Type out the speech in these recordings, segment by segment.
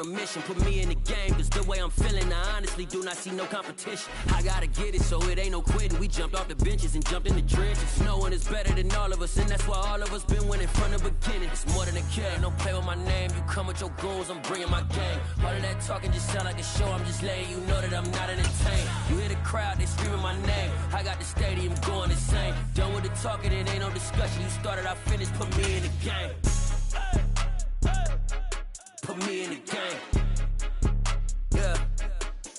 a mission, put me in the game, cause the way I'm feeling, I honestly do not see no competition. I gotta get it, so it ain't no quitting. We jumped off the benches and jumped in the trenches. No one is better than all of us, and that's why all of us been winning from the beginning. It's more than a game, don't play with my name. You come with your goons, I'm bringing my game. All of that talking just sound like a show, I'm just letting you know that I'm not entertained. You hear the crowd, they screaming my name. I got the stadium going insane. Done with the talking, it ain't no discussion. You started, I finished, put me in the game. Put me in the game. Yeah.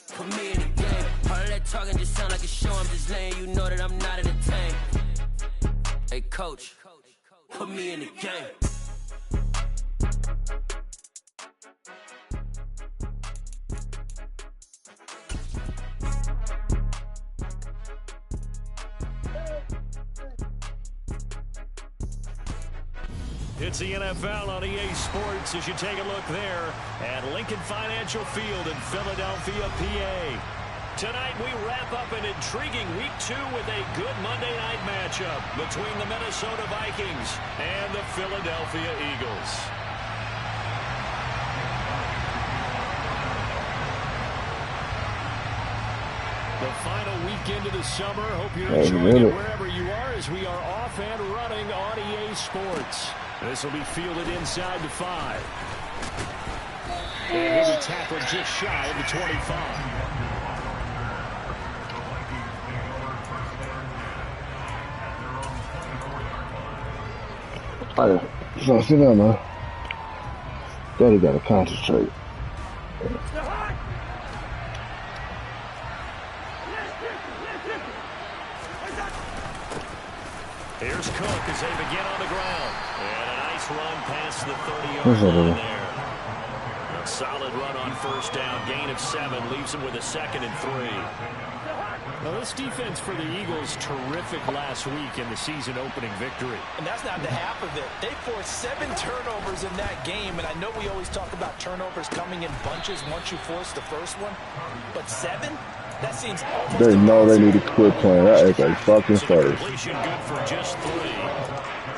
Put me in the game. All of that talking just sound like a show. I'm just letting you know that I'm not entertained. Hey, coach, put me in the game. It's the NFL on EA Sports as you take a look there at Lincoln Financial Field in Philadelphia, PA. Tonight we wrap up an intriguing Week 2 with a good Monday night matchup between the Minnesota Vikings and the Philadelphia Eagles. The final weekend of the summer. Hope you're enjoying it wherever you are as we are off and running on EA Sports. This will be fielded inside the 5. And he'll be tackled just shy of the 25. Hey, so sit down, man. Daddy gotta concentrate. Here's Cook as they begin on the ground. And a nice run past the 30-yard line there. A solid run on first down. Gain of 7 leaves him with a 2nd and 3. Well, this defense for the Eagles, terrific last week in the season-opening victory. And that's not the half of it. They forced 7 turnovers in that game, and I know we always talk about turnovers coming in bunches once you force the first one, but 7? That seems they know they need to quit playing that as a fucking first. Good for just 3.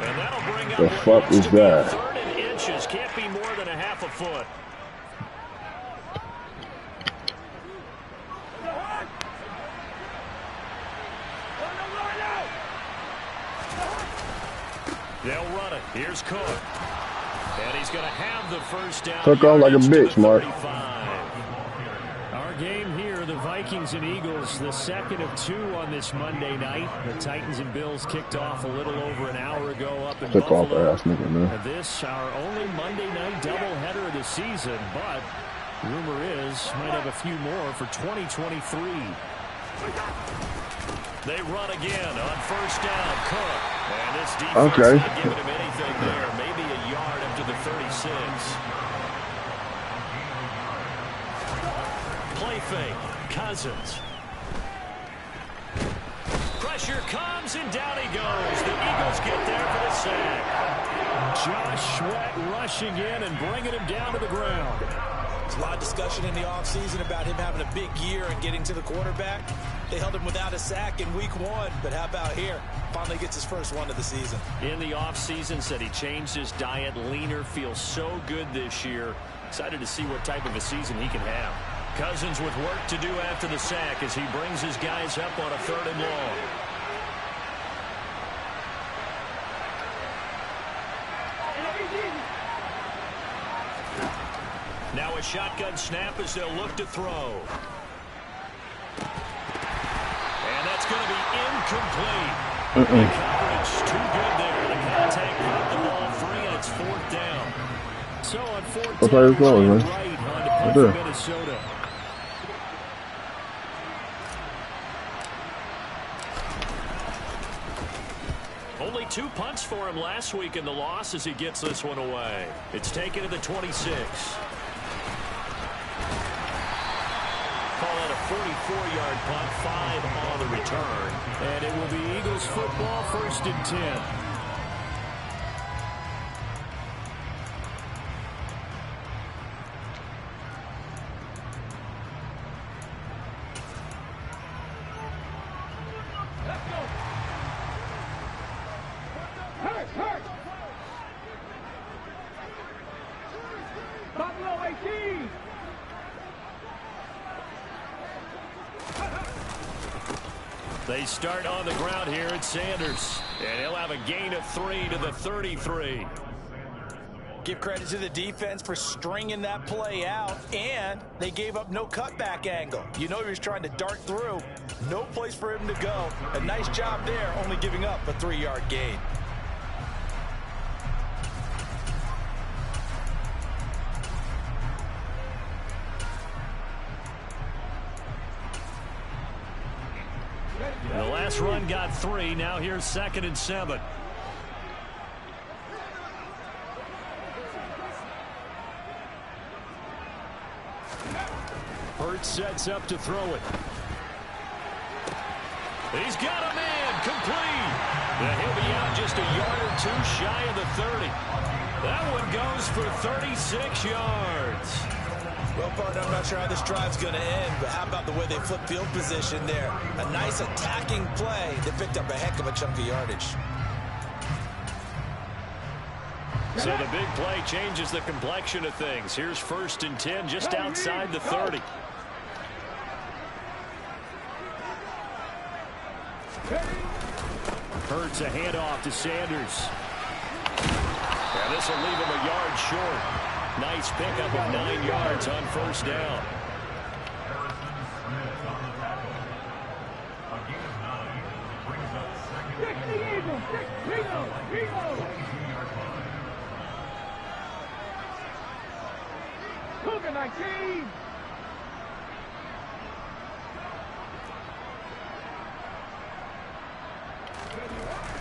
And that'll bring up the fuck is that? 3rd and inches. Can't be more than a half a foot. They'll run it. Here's Cook. And he's going to have the first down. Took on like a bitch, Mark. Our game here, the Vikings and Eagles, the 2nd of 2 on this Monday night. The Titans and Bills kicked off a little over an hour ago up in Buffalo. Off ass nigga, man. This, our only Monday night doubleheader of the season, but rumor is might have a few more for 2023. They run again on first down. Cook. And this defense not giving him anything there. Maybe a yard up to the 36. Play fake. Cousins. Pressure comes and down he goes. The Eagles get there for the sack. Josh Sweat rushing in and bringing him down to the ground. There's a lot of discussion in the offseason about him having a big year and getting to the quarterback. They held him without a sack in week 1, but how about here? Finally gets his first one of the season. In the offseason, said he changed his diet, leaner, feels so good this year. Excited to see what type of a season he can have. Cousins with work to do after the sack as he brings his guys up on a 3rd and long. Now a shotgun snap as they'll look to throw. And that's going to be incomplete. The coverage too good there. The contact got the ball free, and it's 4th down. So on 4th down, right on to punt for Minnesota. Only 2 punts for him last week in the loss as he gets this one away. It's taken to the 26. Call it a 44-yard punt, 5 on the return. And it will be Eagles football, 1st and 10. Buffalo 18! They start on the ground here at Sanders. And he'll have a gain of 3 to the 33. Give credit to the defense for stringing that play out, and they gave up no cutback angle. You know he was trying to dart through. No place for him to go. A nice job there, only giving up a 3-yard gain. The last run got 3. Now here's 2nd and 7. Hurts sets up to throw it. He's got a man complete. And he'll be out just a yard or 2 shy of the 30. That one goes for 36 yards. Well, partner, I'm not sure how this drive's going to end, but how about the way they flip field position there? A nice attacking play that picked up a heck of a chunk of yardage. So the big play changes the complexion of things. Here's 1st and 10 just outside the 30. Hurts a handoff to Sanders. And this will leave him a yard short. Nice pickup of 9 yards on 1st down.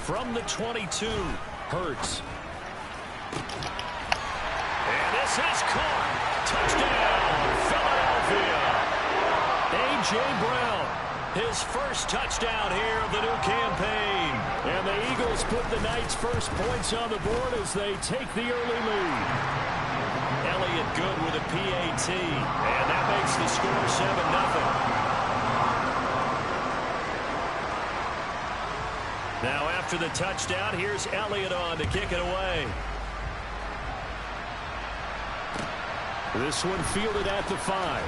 From the 22, Hurts. And this is caught. Touchdown, Philadelphia. A.J. Brown, his first touchdown here of the new campaign. And the Eagles put the Knights' first points on the board as they take the early lead. Elliott good with a PAT. And that makes the score 7-0. Now after the touchdown, here's Elliott on to kick it away. This one fielded at the 5.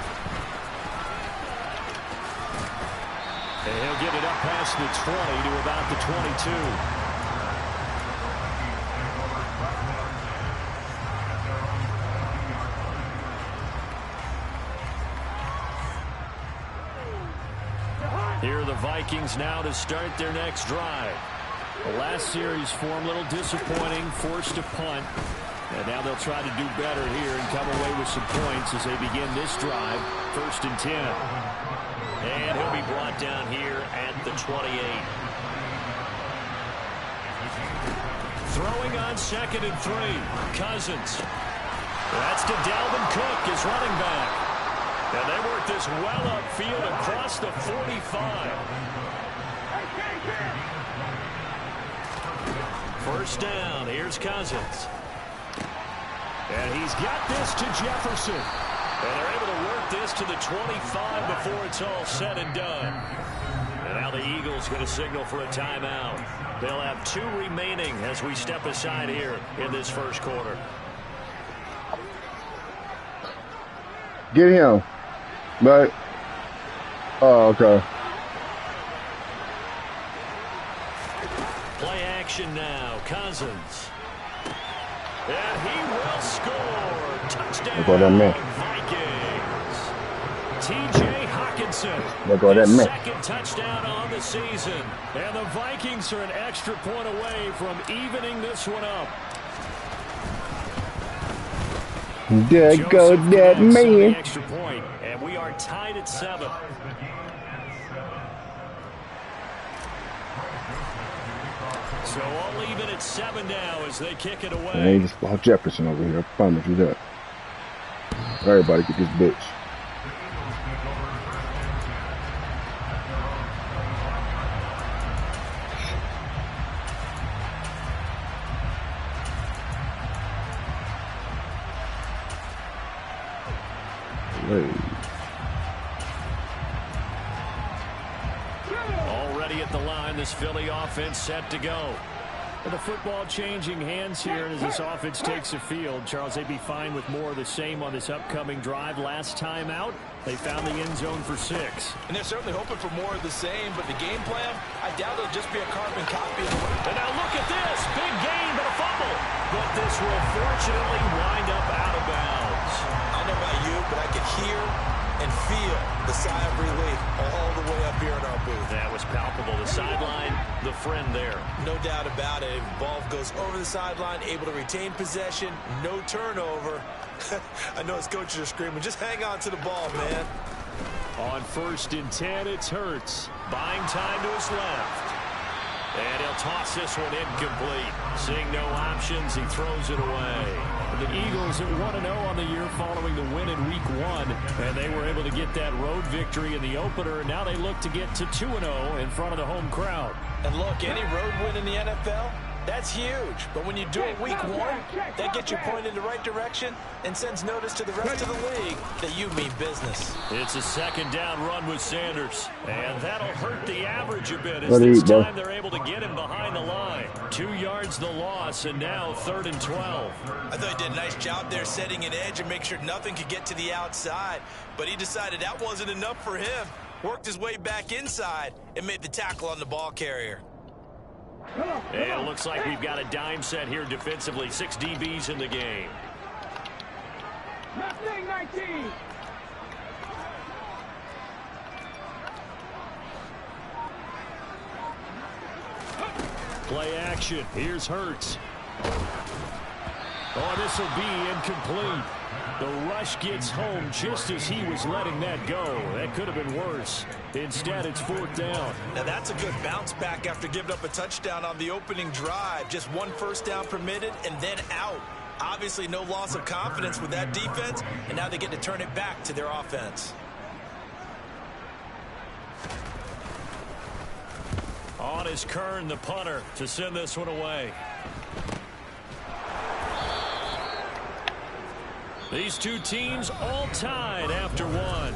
And he'll get it up past the 20 to about the 22. Here are the Vikings now to start their next drive. The last series for them a little disappointing, forced to punt. And now they'll try to do better here and come away with some points as they begin this drive. 1st and 10. And he'll be brought down here at the 28. Throwing on 2nd and 3. Cousins. That's to Dalvin Cook, his running back. And they work this well upfield across the 45. 1st down. Here's Cousins. And he's got this to Jefferson. And they're able to work this to the 25 before it's all said and done. And now the Eagles going to signal for a timeout. They'll have 2 remaining as we step aside here in this 1st quarter. Get him. But, oh, okay. Play action now. Cousins. And he will score. Touchdown, Vikings. T.J. Hockenson. His 2nd touchdown on the season. And the Vikings are an extra point away from evening this one up. There goes that man. Extra point, and we are tied at 7. So all even at 7 now as they kick it away. I ain't just about Jefferson over here. I promise you that. Everybody get this bitch. Already at the line, this Philly offense set to go. With the football changing hands here, and as this offense takes the field, Charles, they'd be fine with more of the same on this upcoming drive. Last time out, they found the end zone for 6. And they're certainly hoping for more of the same, but the game plan, I doubt it'll just be a carbon copy of it. And now look at this. Big gain, but a fumble. But this will fortunately wind up out of bounds. I don't know about you, but I can hear and feel the sigh of relief all the way up here in our booth. That was palpable. The sideline, the friend there. No doubt about it. If the ball goes over the sideline, able to retain possession, no turnover. I know his coaches are screaming, just hang on to the ball, man. On 1st and 10, it's Hurts. Buying time to his left. And he'll toss this one incomplete. Seeing no options, he throws it away. The Eagles at 1-0 on the year following the win in Week 1. And they were able to get that road victory in the opener. And now they look to get to 2-0 in front of the home crowd. And look, any road win in the NFL, that's huge. But when you do it Week 1, that gets you pointed in the right direction and sends notice to the rest of the league that you mean business. It's a 2nd down run with Sanders. And that'll hurt the average a bit as this time they're able to get him behind the line. 2 yards the loss, and now 3rd and 12. I thought he did a nice job there setting an edge and make sure nothing could get to the outside. But he decided that wasn't enough for him. Worked his way back inside and made the tackle on the ball carrier. And it looks like we've got a dime set here defensively. 6 DBs in the game. 19. Play action. Here's Hurts. Oh, this will be incomplete. The rush gets home just as he was letting that go. That could have been worse. Instead, it's 4th down. Now, that's a good bounce back after giving up a touchdown on the opening drive. Just 1 first down permitted and then out. Obviously, no loss of confidence with that defense, and now they get to turn it back to their offense. On is Kern, the punter, to send this one away. These two teams all tied after 1.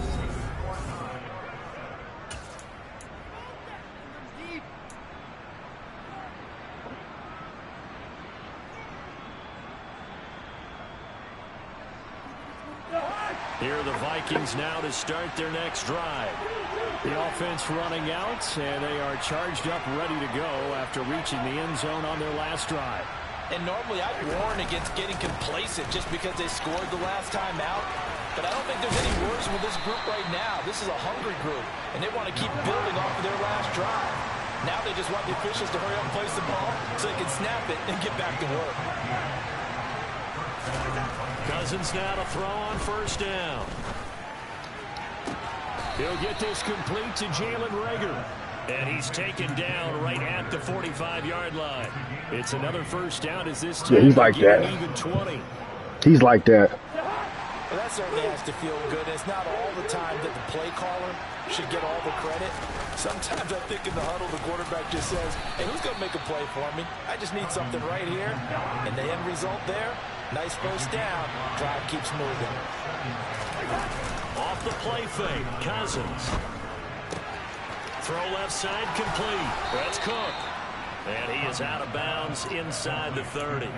Here are the Vikings now to start their next drive. The offense running out, and they are charged up, ready to go after reaching the end zone on their last drive. And normally I'd warn against getting complacent just because they scored the last time out. But I don't think there's any worries with this group right now. This is a hungry group, and they want to keep building off of their last drive. Now they just want the officials to hurry up and place the ball so they can snap it and get back to work. Cousins now to throw on 1st down. He'll get this complete to Jalen Reagor. And he's taken down right at the 45-yard line. It's another 1st down as this time. Yeah, he's like that. Even 20. He's like that. Well, that certainly has to feel good. It's not all the time that the play caller should get all the credit. Sometimes I think in the huddle, the quarterback just says, hey, who's going to make a play for me? I just need something right here. And the end result there, nice 1st down. Drive keeps moving. Off the play fake, Cousins. Throw left side complete. That's Cook. And he is out of bounds inside the 30.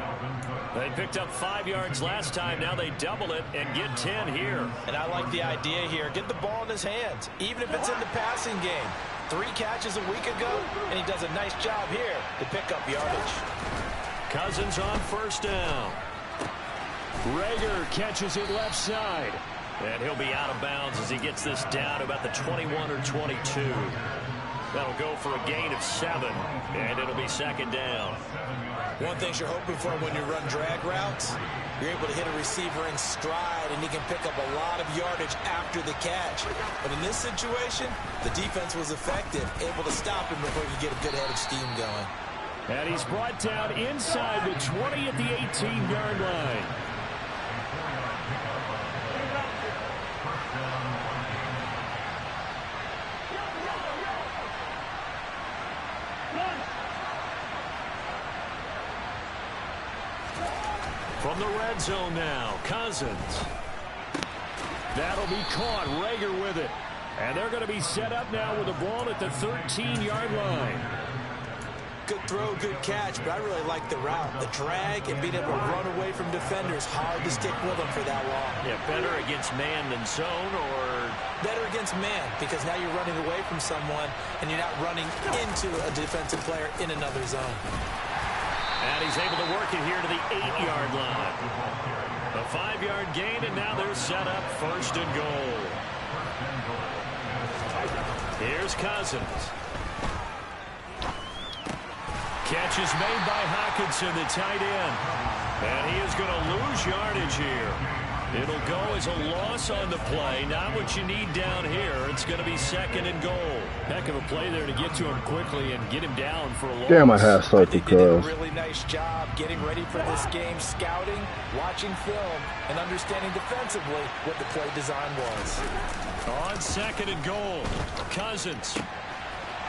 They picked up 5 yards last time. Now they double it and get 10 here. And I like the idea here. Get the ball in his hands, even if it's in the passing game. 3 catches a week ago, and he does a nice job here to pick up yardage. Cousins on 1st down. Reagor catches it left side. And he'll be out of bounds as he gets this down about the 21 or 22. That'll go for a gain of 7, and it'll be 2nd down. One thing you're hoping for when you run drag routes, you're able to hit a receiver in stride, and he can pick up a lot of yardage after the catch. But in this situation, the defense was effective, able to stop him before he could get a good head of steam going. And he's brought down inside the 20 at the 18-yard line. From the red zone now, Cousins. That'll be caught. Reagor with it. And they're going to be set up now with the ball at the 13-yard line. Good throw, good catch, but I really like the route. The drag and being able to run away from defenders, hard to stick with them for that long. Yeah, better against man than zone, or better against man, because now you're running away from someone and you're not running into a defensive player in another zone. And he's able to work it here to the 8-yard line. A 5-yard gain, and now they're set up 1st and goal. Here's Cousins. Catch is made by Hockenson, the tight end. And he is going to lose yardage here. It'll go as a loss on the play. Not what you need down here. It's going to be 2nd and goal. Heck of a play there to get to him quickly and get him down for a loss. Damn, I have such a They did a really nice job getting ready for this game, scouting, watching film, and understanding defensively what the play design was. On 2nd and goal, Cousins.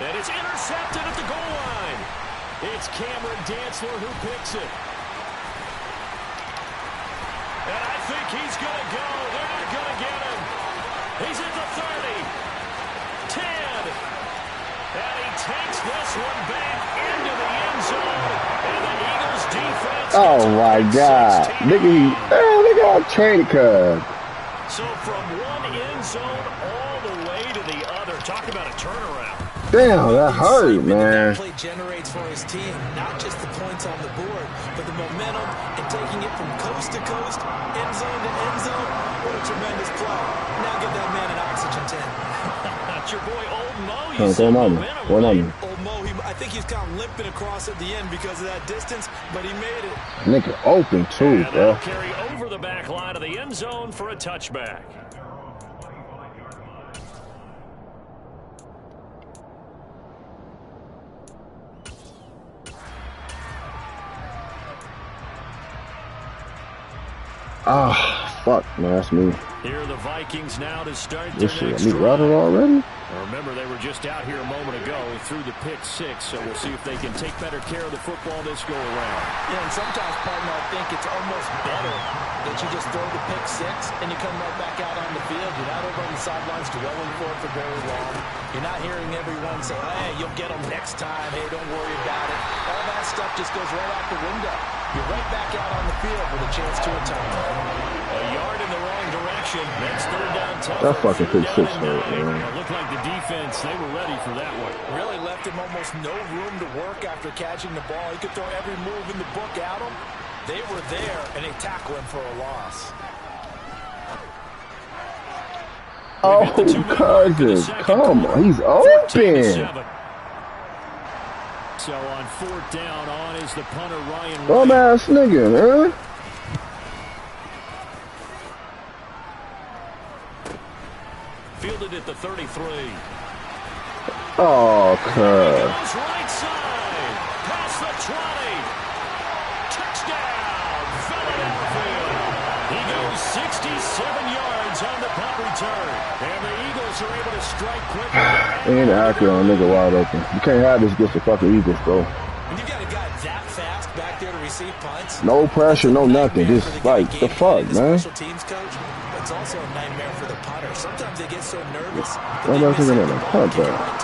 And it's intercepted at the goal line. It's Cameron Dantzler who picks it. And I think he's going to go. They're not going to get him. He's at the 30. 10. And he takes this one back into the end zone. And the Eagles defense. Oh my God. Nigga got traded, cuz. So from one end zone all the way to the other. Talk about a turnaround. Damn, that hurt, man. Play generates for his team, not just the points on the board, but the momentum and taking it from coast to coast, end zone to end zone. What a tremendous play. Now give that man an oxygen tank. That's your boy Old Mo. Old Mo, I think he's kind of limping across at the end because of that distance, but he made it. Nigga open too, and bro. Carry over the back line of the end zone for a touchback. Ah, fuck, man, that's me. Here are the Vikings now to start their This shit next got me routed already? Remember, they were just out here a moment ago through the pick 6, so we'll see if they can take better care of the football this go around. Yeah, and sometimes, partner, I think it's almost better that you just throw the pick 6 and you come right back out on the field. You're not over on the sidelines dwelling for it for very long. You're not hearing everyone say, hey, you'll get them next time. Hey, don't worry about it. All that stuff just goes right out the window. You're right back out on the field with a chance to atone. A yard in the wrong direction. That's 3rd down. That fucking pick 6 hurt, man. It looked like the defense, they were ready for that one. Really left him almost no room to work after catching the ball. He could throw every move in the book at him. They were there, and they tackle him for a loss. Oh, Cousins, come on. He's open. So on 4th down, on is the punter, Ryan. Bum ass nigga, man. Fielded at the 33. Oh, cuz. Right side. Past the 20. Touchdown, Philadelphia. He goes 67 yards on the punt return. And the Eagles are able to strike quickly. Ain't accurate on nigga wide open. You can't have this against the fucking Eagles, bro. When you got a guy that fast back there to receive punts. No pressure, no nothing. Just like the fuck, man. Special teams coach. It's also a nightmare for the punter. Sometimes they get so nervous. Why am I thinking of a punt back?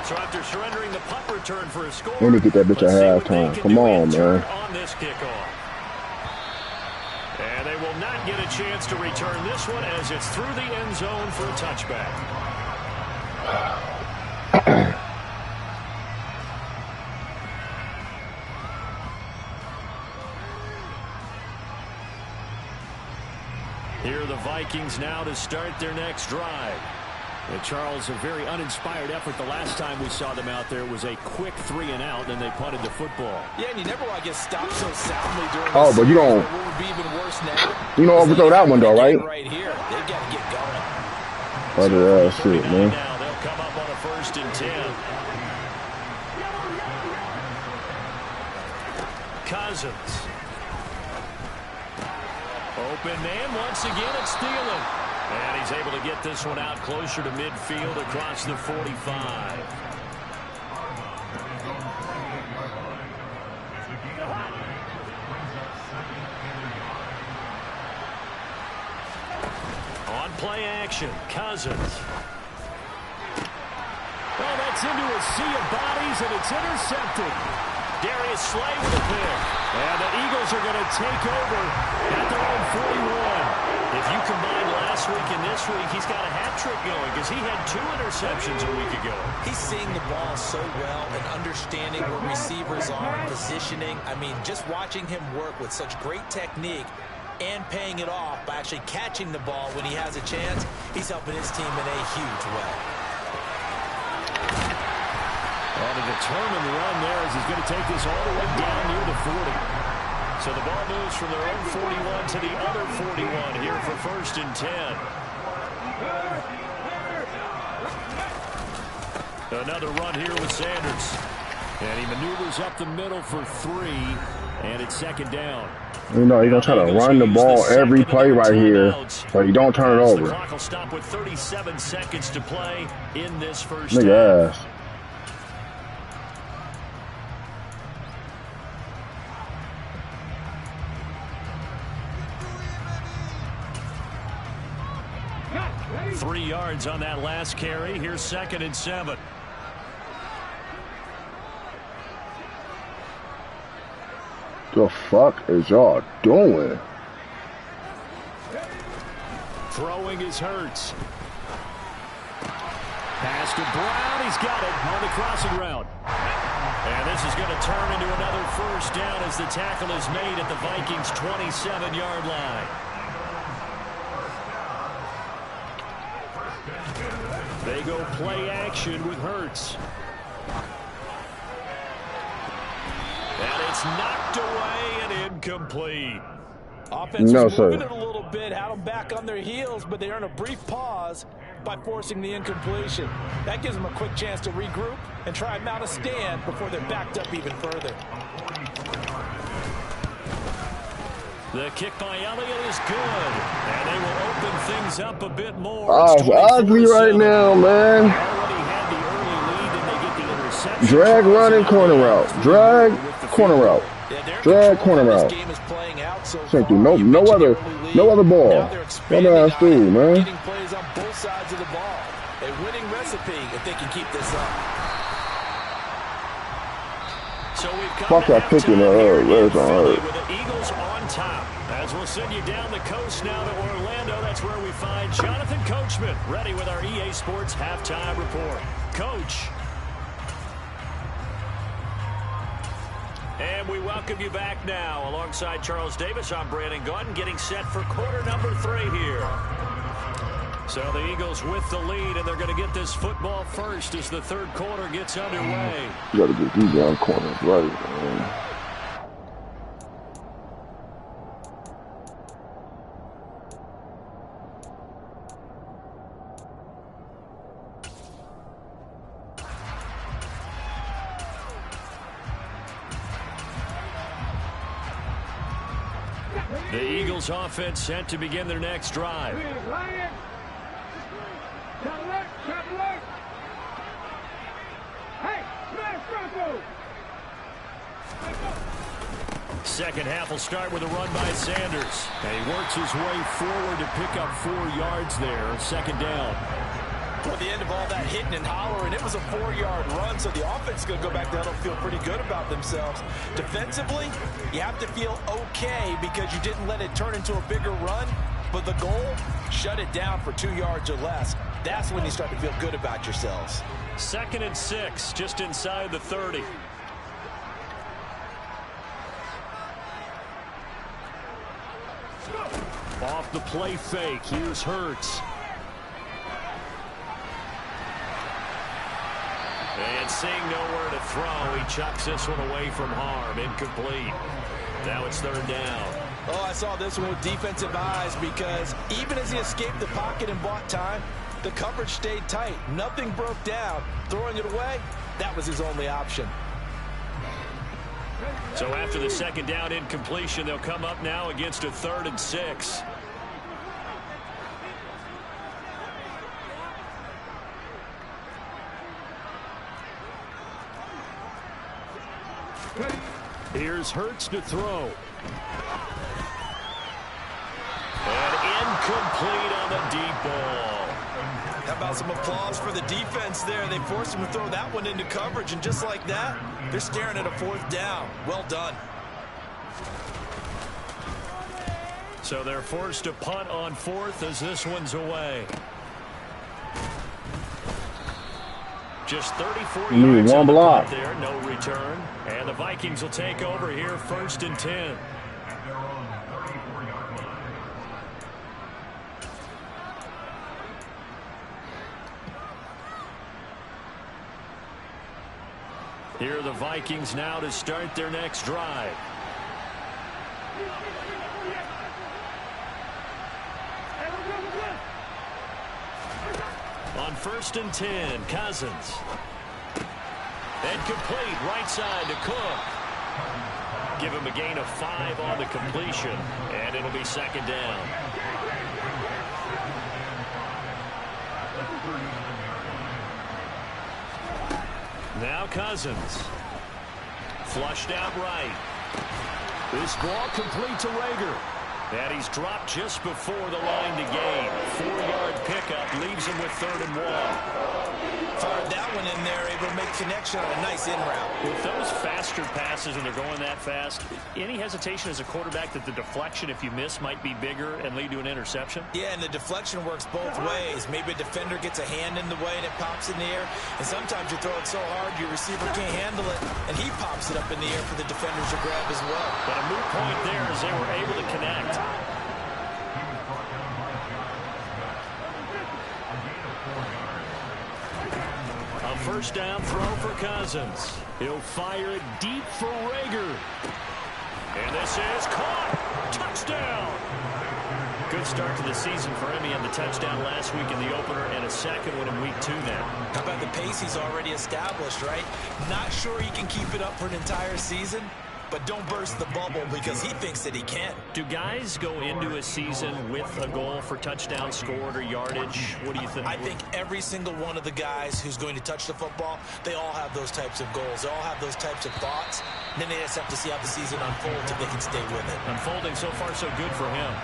So after surrendering the punt return for a score, Let me get that bitch at halftime. Come on, man. On this kickoff. And they will not get a chance to return this one as it's through the end zone for a touchback. Here are the Vikings now to start their next drive. And Charles, a very uninspired effort. The last time we saw them out there was a quick 3 and out, and they punted the football. Yeah, and you never want to get stopped so soundly during Oh, but you don't. What would be even worse now? You don't overthrow that one, though, right? Right here. They've got to get going. Other ass shit, man. Now they'll come up on a 1st and 10. Cousins. Open man once again at Thielen. And he's able to get this one out closer to midfield across the 45. On play action, Cousins. Oh, that's into a sea of bodies, and it's intercepted. Darius Slay with a pick. And the Eagles are going to take over at their own 41. If you combine last week and this week, he's got a hat trick going because he had 2 interceptions a week ago. He's seeing the ball so well and understanding where receivers are, positioning. I mean, just watching him work with such great technique and paying it off by actually catching the ball when he has a chance, he's helping his team in a huge way. And a determined run there as he's going to take this all the way down near the 40. So the ball moves from their own 41 to the other 41 here for 1st and 10. Another run here with Sanders. And he maneuvers up the middle for 3, and it's 2nd down. You know, you're going to try to run the ball every play right here, so you don't turn it over. The clock will stop with 37 seconds to play in this first half. Ass. Three yards on that last carry. Here's 2nd and 7. The fuck is y'all doing? Throwing is Hurts. Pass to Brown. He's got it on the crossing route. And this is going to turn into another 1st down as the tackle is made at the Vikings' 27-yard line. They go play action with Hurts. And it's knocked away and incomplete. Offense is moving it a little bit, had them back on their heels, but they earn a brief pause by forcing the incompletion. That gives them a quick chance to regroup and try and mount a stand before they're backed up even further. The kick by Elliott is good, and they will open things up a bit more. Oh, it's ugly right now, man. Drag, running, corner route. Drag, corner route. Drag, corner route. Can't do no other ball. What ass dude, man? Getting plays on both sides of the ball. A winning recipe if they can keep this up. So we've fuck that picking the red zone. With the Eagles on top. As we'll send you down the coast now to Orlando, that's where we find Jonathan Coachman ready with our EA Sports halftime report. Coach. And we welcome you back now. Alongside Charles Davis, I'm Brandon Gautin, getting set for quarter number 3 here. So the Eagles with the lead, and they're going to get this football first as the 3rd quarter gets underway. You got to get these down corners right, man. The Eagles offense set to begin their next drive. Second half will start with a run by Sanders. And he works his way forward to pick up 4 yards there. 2nd down. Toward the end of all that hitting and hollering, it was a 4-yard run, so the offense is going to go back there and feel pretty good about themselves. Defensively, you have to feel okay because you didn't let it turn into a bigger run, but the goal, shut it down for 2 yards or less. That's when you start to feel good about yourselves. 2nd and 6, just inside the 30. Off the play fake, here's Hurts. And seeing nowhere to throw, he chucks this one away from harm. Incomplete. Now it's 3rd down. Oh, I saw this one with defensive eyes because even as he escaped the pocket and bought time, the coverage stayed tight. Nothing broke down. Throwing it away, that was his only option. So after the 2nd down incompletion, they'll come up now against a 3rd and 6. Here's Hurts to throw. And incomplete on the deep ball. How about some applause for the defense there? They forced him to throw that one into coverage, and just like that, they're staring at a 4th down. Well done. So they're forced to punt on 4th as this one's away. Just 34 yards on the punt there, no return. And the Vikings will take over here, 1st and 10. Here are the Vikings now to start their next drive. On 1st and 10, Cousins. And complete, right side to Cook. Give him a gain of 5 on the completion, and it'll be 2nd down. Now Cousins. Flushed out right. This ball complete to Rager. And he's dropped just before the line to gain. 4-yard pickup leaves him with 3rd and 1. Fired that one in there, able to make connection on a nice in route. With those faster passes and they're going that fast, any hesitation as a quarterback that the deflection, if you miss, might be bigger and lead to an interception? Yeah, and the deflection works both ways. Maybe a defender gets a hand in the way and it pops in the air. And sometimes you throw it so hard your receiver can't handle it, and he pops it up in the air for the defenders to grab as well. But a moot point there as they were able to connect. A 1st down throw for Cousins. He'll fire it deep for Rager. And this is caught. Touchdown. Good start to the season for him. He had the touchdown last week in the opener and a 2nd one in week 2 now. How about the pace he's already established, right? Not sure he can keep it up for an entire season, but don't burst the bubble because he thinks that he can. Do guys go into a season with a goal for touchdown scored or yardage? What do you think? I think every single one of the guys who's going to touch the football, they all have those types of goals. They all have those types of thoughts. And then they just have to see how the season unfolds if they can stay with it. Unfolding so far so good for him.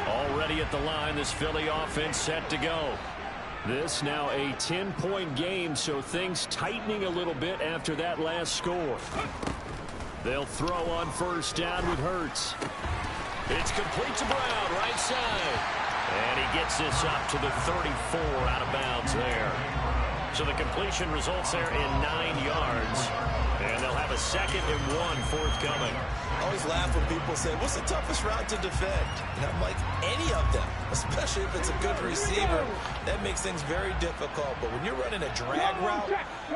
Already at the line, this Philly offense set to go. This now a 10-point game, so things tightening a little bit after that last score. They'll throw on 1st down with Hurts. It's complete to Brown, right side. And he gets this up to the 34 out of bounds there. So the completion results there in 9 yards. And they'll have a 2nd and 1 forthcoming. I always laugh when people say, what's the toughest route to defend? And I'm like, any of them, especially if it's a good receiver. That makes things very difficult. But when you're running a drag route,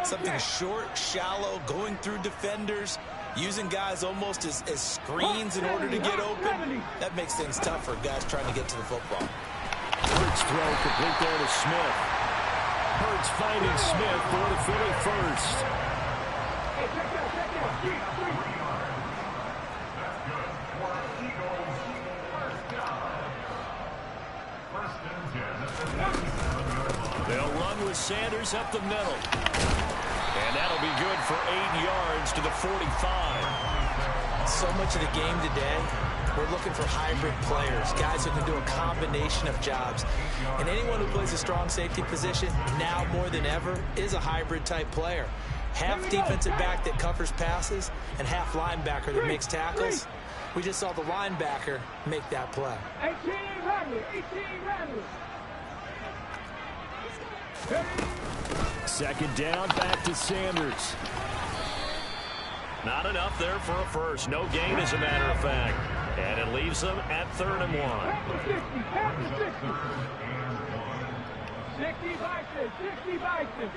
something short, shallow, going through defenders, using guys almost as screens in order to get open, that makes things tough for guys trying to get to the football. Hurts throw complete there to Smith. Hurts finding Smith for the Philly 1st. They'll run with Sanders up the middle. And that'll be good for 8 yards to the 45. So much of the game today, we're looking for hybrid players, guys who can do a combination of jobs. And anyone who plays a strong safety position, now more than ever, is a hybrid type player. Half defensive back that covers passes and half linebacker that makes tackles. We just saw the linebacker make that play. 18 ready. 2nd down, back to Sanders. Not enough there for a first. No gain, as a matter of fact. And it leaves them at 3rd and 1. 60 by 6.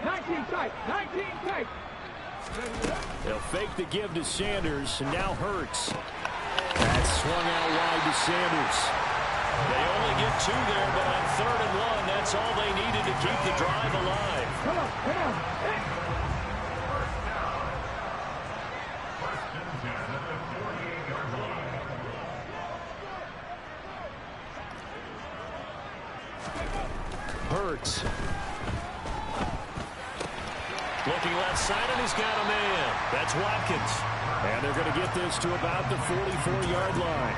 19 tight. They'll fake the give to Sanders, and now Hurts. That's swung out wide to Sanders. They only get 2 there, but on 3rd and 1, that's all they needed to keep the drive alive. Come on. Hurts. Looking left side, and he's got a man. That's Watkins. And they're going to get this to about the 44-yard line.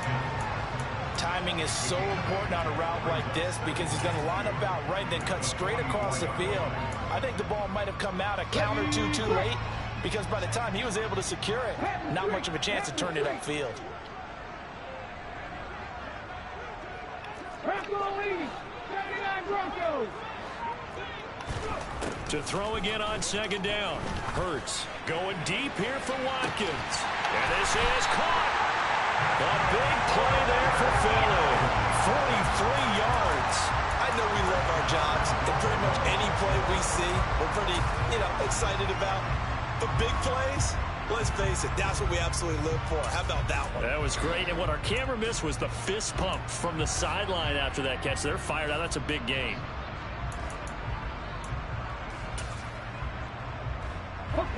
Timing is so important on a route like this because he's going to line up out right and then cut straight across the field. I think the ball might have come out a count or two too late because by the time he was able to secure it, not much of a chance to turn it upfield. To throw again on second down. Hurts going deep here for Watkins. And this is caught. A big play there for Philly. 43 yards. I know we love our jobs, and pretty much any play we see, we're pretty, excited about. But big plays, let's face it, that's what we absolutely live for. How about that one? That was great. And what our camera missed was the fist pump from the sideline after that catch. They're fired out. That's a big game.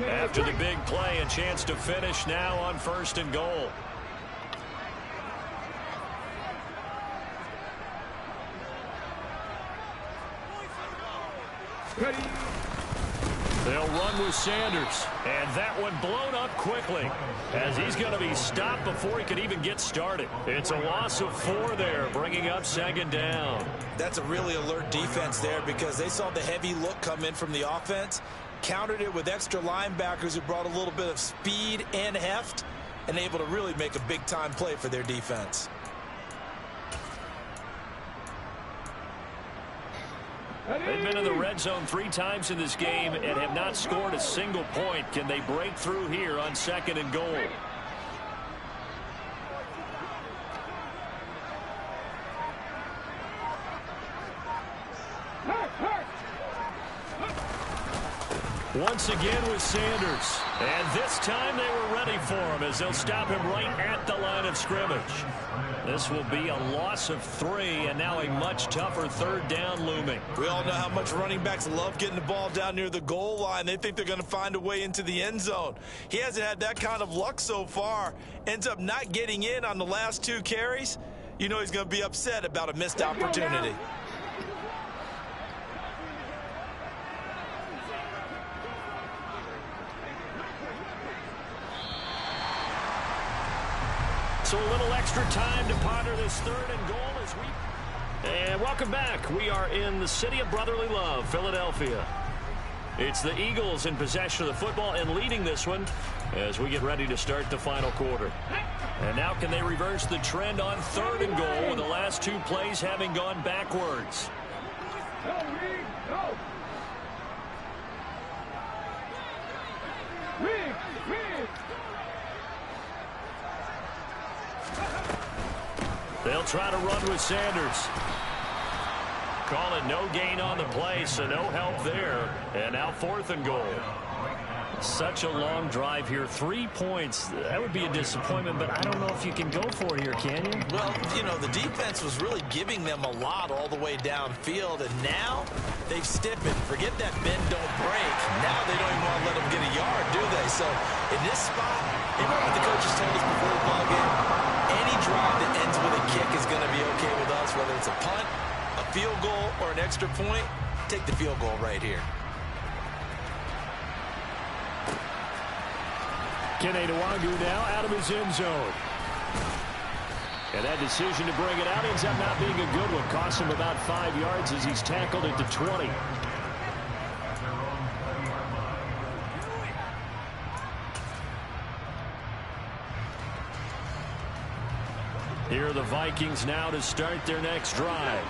After the big play, a chance to finish now on 1st and goal. They'll run with Sanders. And that one blown up quickly as he's going to be stopped before he could even get started. It's a loss of 4 there, bringing up 2nd down. That's a really alert defense there because they saw the heavy look come in from the offense, countered it with extra linebackers who brought a little bit of speed and heft, and able to really make a big-time play for their defense. They've been in the red zone 3 times in this game and have not scored a single point. Can they break through here on 2nd and goal? Once again with Sanders. And this time they were ready for him as they'll stop him right at the line of scrimmage. This will be a loss of 3, and now a much tougher 3rd down looming. We all know how much running backs love getting the ball down near the goal line. They think they're going to find a way into the end zone. He hasn't had that kind of luck so far. Ends up not getting in on the last 2 carries. You know he's going to be upset about a missed opportunity. So a little extra time to ponder this 3rd and goal as we... And welcome back. We are in the city of brotherly love, Philadelphia. It's the Eagles in possession of the football and leading this one as we get ready to start the final quarter. And now can they reverse the trend on 3rd and goal with the last 2 plays having gone backwards? They'll try to run with Sanders. Call it no gain on the play, so no help there. And now 4th and goal. Such a long drive here. 3 points. That would be a disappointment, but I don't know if you can go for it here, can you? Well, the defense was really giving them a lot all the way downfield, and now they've stiffened. Forget that bend, don't break. Now they don't even want to let them get a yard, do they? So in this spot, remember what the coaches told us before the ball game? Any drive that ends with a kick is going to be okay with us, whether it's a punt, a field goal, or an extra point. Take the field goal right here. Kene Nwangu now out of his end zone. And that decision to bring it out ends up not being a good one. Costs him about 5 yards as he's tackled at the 20. Here are the Vikings now to start their next drive.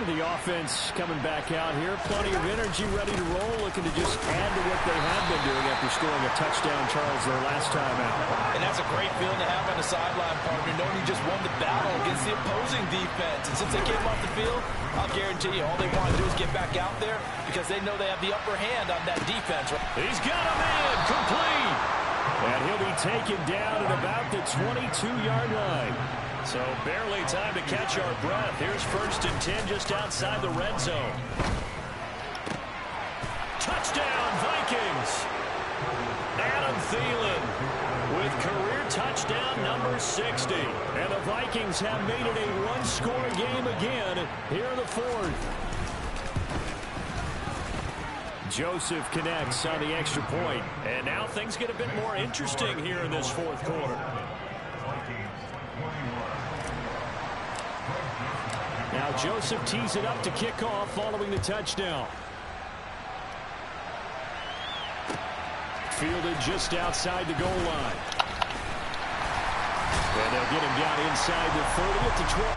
The offense coming back out here. Plenty of energy, ready to roll, looking to just add to what they have been doing after scoring a touchdown, Charles, their last time out. And that's a great feeling to have on the sideline, partner, knowing you just won the battle against the opposing defense. And since they came off the field, I'll guarantee you all they want to do is get back out there because they know they have the upper hand on that defense. He's got a man, complete. And he'll be taken down at about the 22-yard line. So barely time to catch our breath. Here's 1st and 10 just outside the red zone. Touchdown, Vikings. Adam Thielen with career touchdown number 60. And the Vikings have made it a one-score game again here in the 4th. Joseph connects on the extra point. And now things get a bit more interesting here in this fourth quarter. Now Joseph tees it up to kick off following the touchdown. Fielded just outside the goal line. And they'll get him down inside the 30 at the 12.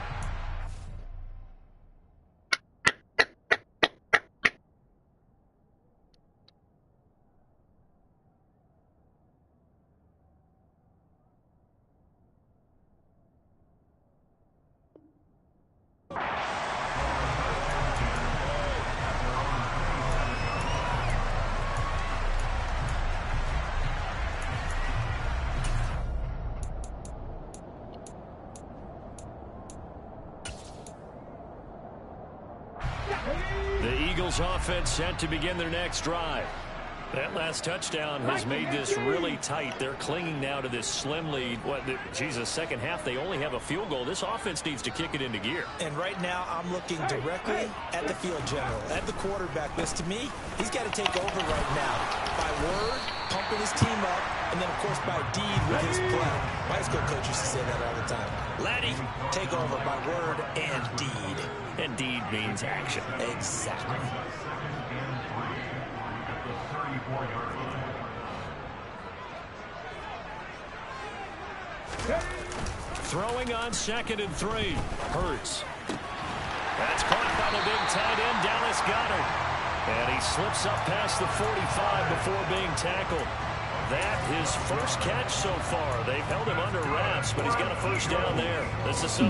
The Eagles offense set to begin their next drive. That last touchdown has made this really tight. They're clinging now to this slim lead. Second half, they only have a field goal. This offense needs to kick it into gear. And right now, I'm looking directly at the field general, at the quarterback. Because to me, he's got to take over right now. By word, pumping his team up, and then, of course, by deed with his play. My high school coach used to say that all the time. Laddie, take over by word and deed. And deed means action. Exactly. Throwing on 2nd and 3. Hurts. That's caught by the big tight end, Dallas Goedert. And he slips up past the 45 before being tackled. That his first catch so far. They've held him under wraps, but he's got a first down there.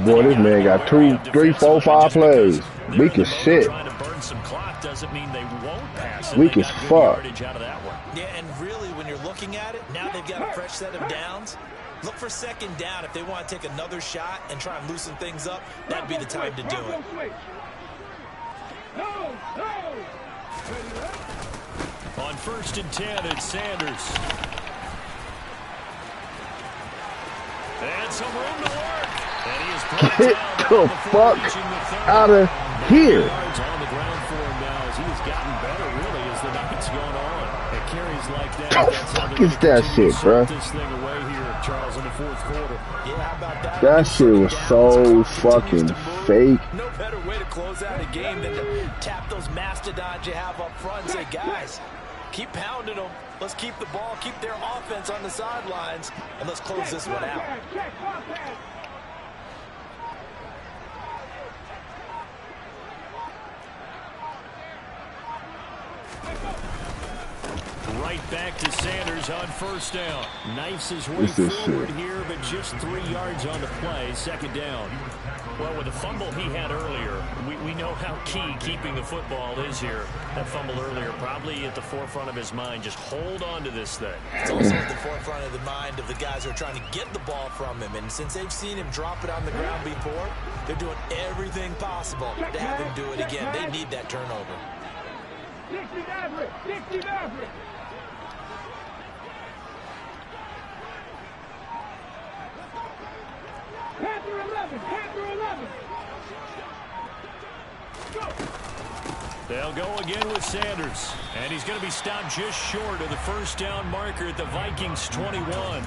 Boy, this man got 2, 3, 4, 5 plays. Weak as shit. Trying to burn some clock doesn't mean they won't pass it. Weak as fuck. Out of that one. Yeah, and really, when you're looking at it, now they've got a fresh set of downs. Look for 2nd down if they want to take another shot and try and loosen things up. That'd be the time to do it. On 1st and 10, it's Sanders. And some room to work. And he is Get the fuck out of here. On the ground for him now as he has gotten better, really, as the night's going on. It carries like that. Oh, fuck is that shit, bro? This thing away here, Charles, in the fourth quarter. Yeah, how about that? That shit was so fucking fake. No better way to close out a game than to tap those mastodons you have up front and say, guys, keep pounding them. Let's keep the ball, keep their offense on the sidelines, and let's close this one out. Right back to Sanders on 1st down. Knifes his way forward here, but just 3 yards on the play. 2nd down. Well, with the fumble he had earlier, we know how key keeping the football is here. That fumble earlier probably at the forefront of his mind. Just hold on to this thing. It's also at the forefront of the mind of the guys who are trying to get the ball from him. And since they've seen him drop it on the ground before, they're doing everything possible to have him do it again. They need that turnover. 60 Maverick! 60 Maverick! Panther 11! Panther 11! Go! They'll go again with Sanders. And he's going to be stopped just short of the 1st down marker at the Vikings 21.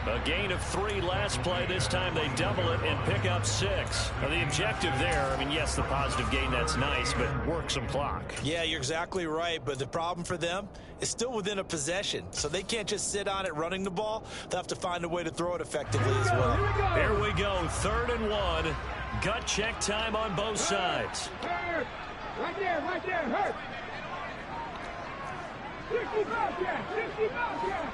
A gain of 3 last play. This time they double it and pick up 6. Now the objective there, I mean, yes, the positive gain, that's nice, but work some clock. Yeah, you're exactly right. But the problem for them is still within a possession. So they can't just sit on it running the ball. They'll have to find a way to throw it effectively as well. Here we go. 3rd and 1. Gut check time on both sides. Hurt! Right there, hurt! 60 Bobcat! 60 Bobcat!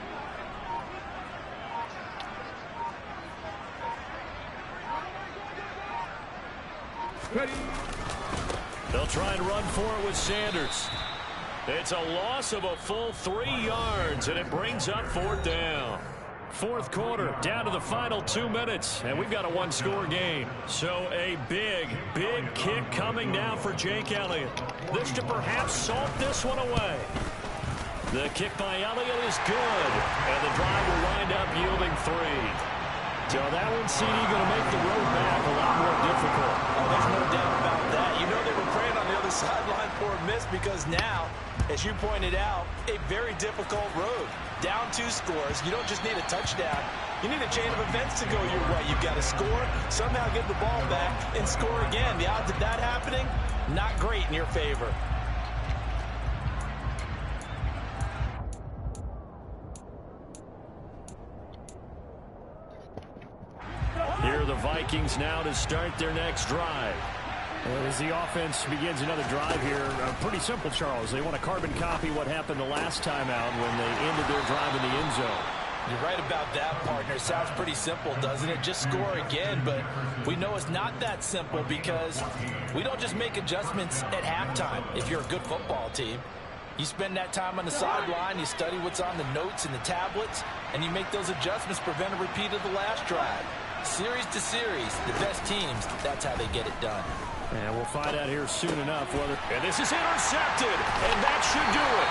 They'll try and run for it with Sanders. It's a loss of a full 3 yards, and it brings up 4th down. Fourth quarter, down to the final 2 minutes, and we've got a 1-score game. So a big, big kick coming now for Jake Elliott. This to perhaps salt this one away. The kick by Elliott is good, and the drive will wind up yielding 3. So that one, CD, going to make the road back a lot more difficult. Oh, there's no doubt about that. You know they were praying on the other sideline for a miss because now As you pointed out, a very difficult road. Down 2 scores. You don't just need a touchdown. You need a chain of events to go your way. You've got to score, somehow get the ball back, and score again. The odds of that happening, not great in your favor. Here are the Vikings now to start their next drive. As the offense begins another drive here, pretty simple, Charles. They want to carbon copy what happened the last time out when they ended their drive in the end zone. You're right about that, partner. Sounds pretty simple, doesn't it? Just score again, but we know it's not that simple because we don't just make adjustments at halftime if you're a good football team. You spend that time on the sideline, you study what's on the notes and the tablets, and you make those adjustments, prevent a repeat of the last drive. Series to series, the best teams, that's how they get it done. And we'll find out here soon enough whether... And this is intercepted, and that should do it.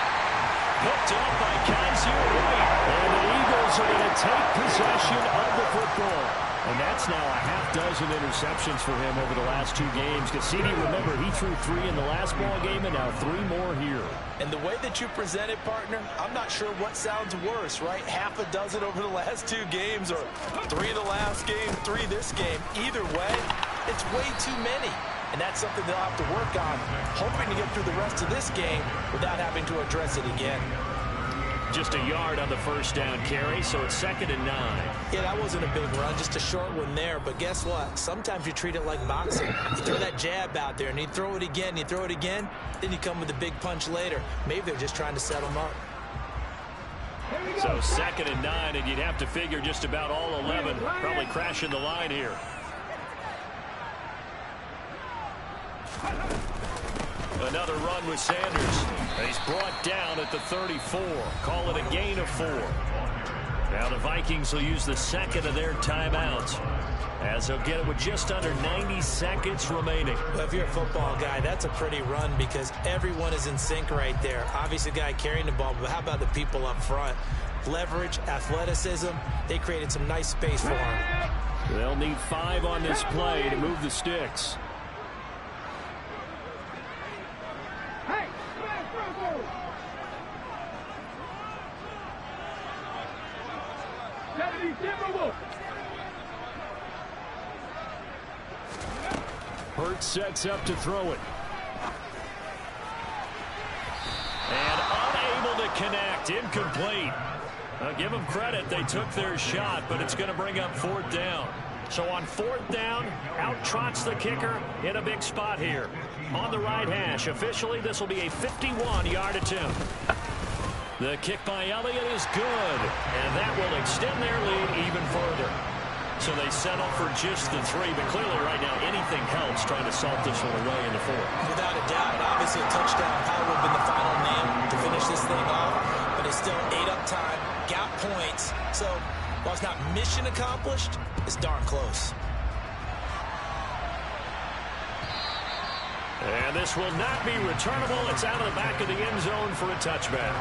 Picked up by Kaiser White. And the Eagles are going to take possession of the football. And that's now a half-dozen interceptions for him over the last 2 games. Cassidy, remember, he threw 3 in the last ball game and now 3 more here. And the way that you present it, partner, I'm not sure what sounds worse, right? Half a dozen over the last 2 games or 3 the last game, 3 this game. Either way, it's way too many. And that's something they'll have to work on, hoping to get through the rest of this game without having to address it again. Just a yard on the first down carry, so it's 2nd and 9. Yeah, that wasn't a big run, just a short one there. But guess what? Sometimes you treat it like boxing. You throw that jab out there, and you throw it again, you throw it again, then you come with a big punch later. Maybe they're just trying to set them up. So 2nd and 9, and you'd have to figure just about all 11 probably crashing the line here. Another run with Sanders. And he's brought down at the 34. Call it a gain of 4. Now the Vikings will use the second of their timeouts, as they'll get it with just under 90 seconds remaining. Well, if you're a football guy, that's a pretty run because everyone is in sync right there. Obviously, the guy carrying the ball, but how about the people up front? Leverage, athleticism, they created some nice space for him. They'll need 5 on this play to move the sticks. Hurts sets up to throw it. And unable to connect. Incomplete. Give them credit. They took their shot, but it's going to bring up 4th down. So on 4th down, out trots the kicker in a big spot here. On the right hash. Officially, this will be a 51-yard attempt. The kick by Elliott is good, and that will extend their lead even further. So they settle for just the 3, but clearly right now anything helps trying to salt this one away in the 4th. Without a doubt, obviously a touchdown probably would have been the final nail to finish this thing off, but it's still 8 up time, got points. So while it's not mission accomplished, it's darn close. And this will not be returnable. It's out of the back of the end zone for a touchback.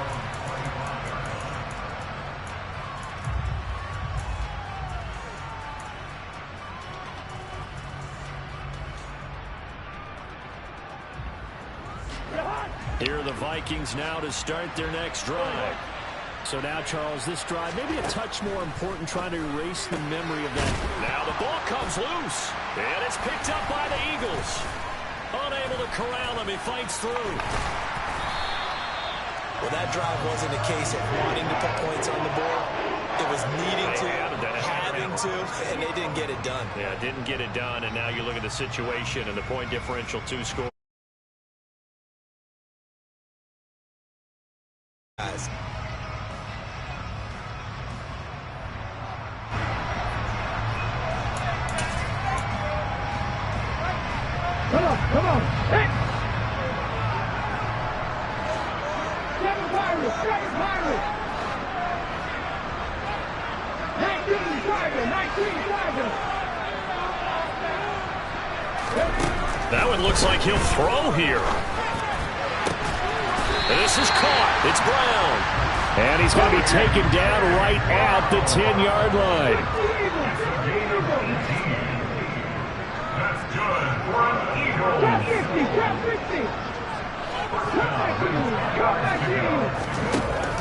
Here are the Vikings now to start their next drive. So now, Charles, this drive maybe a touch more important, trying to erase the memory of that. Now the ball comes loose, and it's picked up by the Eagles. Unable to corral him, he fights through. Well, that drive wasn't a case of wanting to put points on the board. It was needing to, having to, and they didn't get it done. Yeah, didn't get it done, and now you look at the situation and the point differential, 2 scores. Guys. Come on. Hey! Seven Pirates. Hey, 19 Tiger. That one looks like he'll throw here. This is caught. It's Brown. And he's going to be taken down right at the 10-yard line. Top 50.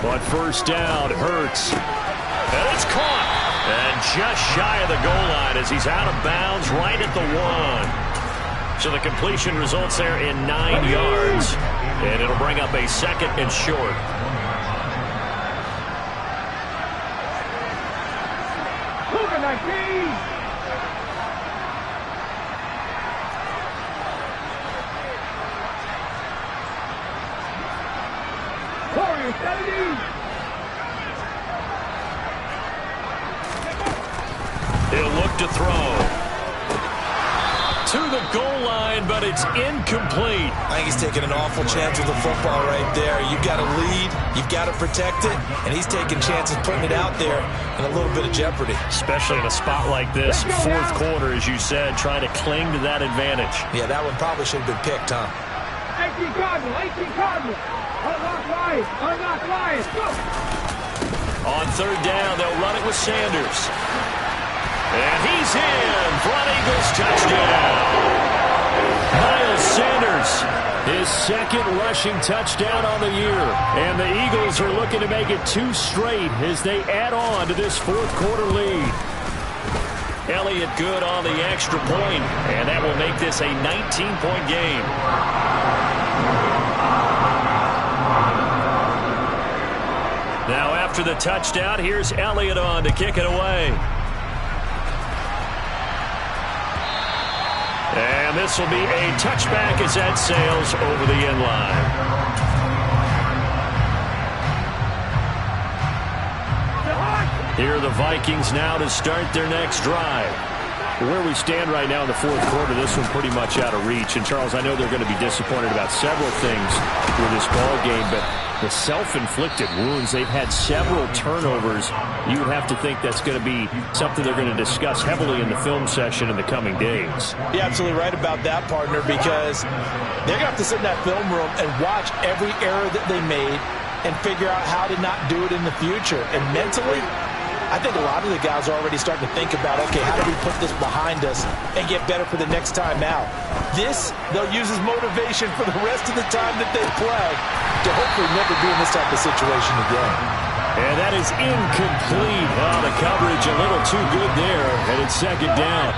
But first down, Hurts. And it's caught. And just shy of the goal line as he's out of bounds right at the 1. So the completion results there in 9 yards. And it'll bring up a 2nd and short. He'll look to throw. To the goal line, but it's incomplete. I think he's taking an awful chance with the football right there. You've got to lead, you've got to protect it, and he's taking chances putting it out there in a little bit of jeopardy. Especially in a spot like this, 4th quarter, as you said, trying to cling to that advantage. Yeah, that one probably should have been picked, huh? 18 Cardinal, 18 Cardinal. Unlock Lions, unlock Lions, go! On 3rd down, they'll run it with Sanders. And he's in for an Eagles touchdown. Miles Sanders, his 2nd rushing touchdown on the year. And the Eagles are looking to make it 2 straight as they add on to this 4th quarter lead. Elliott good on the extra point, and that will make this a 19-point game. Now after the touchdown, here's Elliott on to kick it away. And this will be a touchback as that sails over the end line. Here are the Vikings now to start their next drive. Where we stand right now in the 4th quarter, this one pretty much out of reach. And, Charles, I know they're going to be disappointed about several things with this ball game, but the self-inflicted wounds, they've had several turnovers. You would have to think that's going to be something they're going to discuss heavily in the film session in the coming days. You're absolutely right about that, partner, because they're going to have to sit in that film room and watch every error that they made and figure out how to not do it in the future. And mentally, I think a lot of the guys are already starting to think about, okay, how do we put this behind us and get better for the next time out? This, they'll use as motivation for the rest of the time that they play to hopefully never be in this type of situation again. And that is incomplete. Oh, the coverage a little too good there, and it's 2nd down.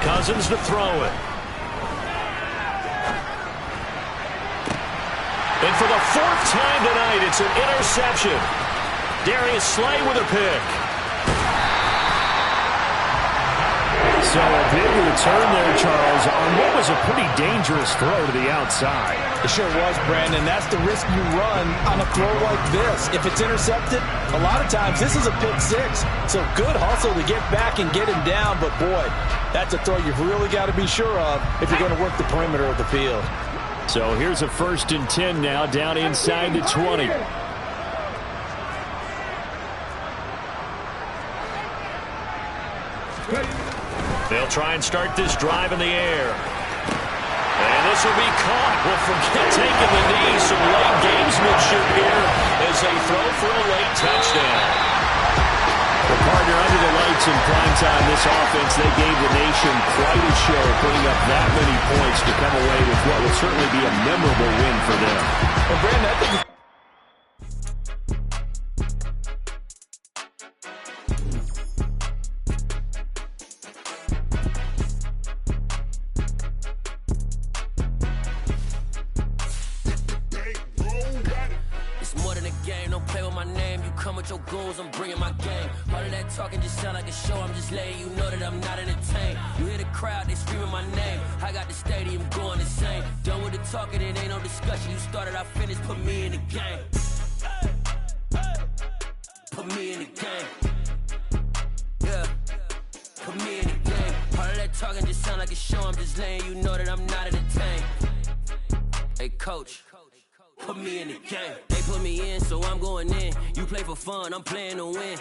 Cousins to throw it. And for the 4th time tonight, it's an interception. Darius Slay with a pick. So a big return there, Charles, on what was a pretty dangerous throw to the outside. It sure was, Brandon. That's the risk you run on a throw like this. If it's intercepted, a lot of times this is a pick 6. So good hustle to get back and get him down. But, boy, that's a throw you've really got to be sure of if you're going to work the perimeter of the field. So here's a 1st and 10 now, down inside the 20. They'll try and start this drive in the air. And this will be caught. Well, forget taking the knee, some late gamesmanship here as they throw for a late touchdown. Well, partner, under the lights in primetime, this offense, they gave the nation quite a show, putting up that many points to come away with what will certainly be a memorable win for them. Well, Brandon, I think your goons, I'm bringing my game. All of that talking just sound like a show. I'm just letting you know that I'm not entertained. You hear the crowd, they screaming my name. I got the stadium going insane. Done with the talking, it ain't no discussion. You started, I finished, put me in the game. Put me in the game. Yeah, put me in the game. All of that talking just sound like a show. I'm just letting you know that I'm not entertained. Hey, coach. Put me in the game. They put me in, so I'm going in. You play for fun, I'm playing to win.